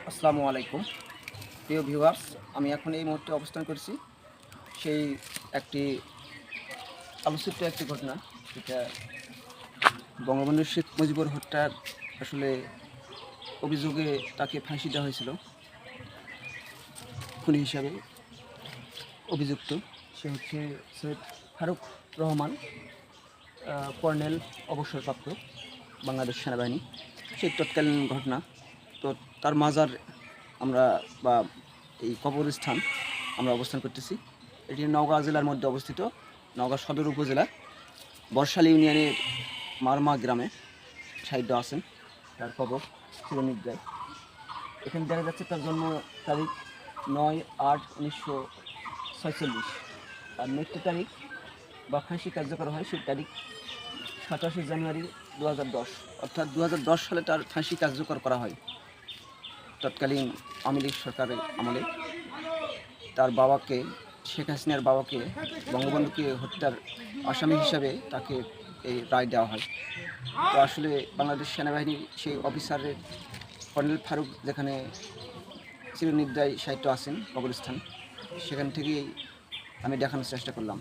আসসালামু আলাইকুম প্রিয় ভিউয়ার্স, আমি এখন এই মুহূর্তে অবস্থান করছি সেই একটি আলোচিত একটি ঘটনা, যেটা বঙ্গবন্ধু শেখ মুজিবুর হত্যার আসলে অভিযোগে তাকে ফাঁসি দেওয়া হয়েছিল। খুনি হিসাবে অভিযুক্ত সে হচ্ছে সৈয়দ ফারুক রহমান, কর্নেল, অবসরপ্রাপ্ত, বাংলাদেশ সেনাবাহিনী। সেই তৎকালীন ঘটনা। তো তার মাজার আমরা বা এই কবরস্থান আমরা অবস্থান করতেছি। এটি নওগাঁ জেলার মধ্যে অবস্থিত, নওগাঁ সদর উপজেলা বর্ষালী ইউনিয়নের মারমা গ্রামে সাহিত্য আছেন তার কবর চিরনিদ্রায়। এখানে দেখা যাচ্ছে তার জন্ম তারিখ 9/8/1946, আর মৃত্যু তারিখ বা ফাঁসি কার্যকর হয় সেই তারিখ 27 জানুয়ারি 2010, অর্থাৎ 2010 সালে তার ফাঁসি কার্যকর করা হয়। তৎকালীন আওয়ামী লীগ সরকারের আমলে তার বাবাকে, শেখ হাসিনার বাবাকে, বঙ্গবন্ধুকে হত্যার আসামি হিসাবে তাকে এই রায় দেওয়া হয়। তো আসলে বাংলাদেশ সেনাবাহিনীর সেই অফিসারের কর্নেল ফারুক যেখানে চিরনিদ্রায় সাহিত্য আছেন কবরস্থান, সেখান থেকেই আমি দেখানোর চেষ্টা করলাম।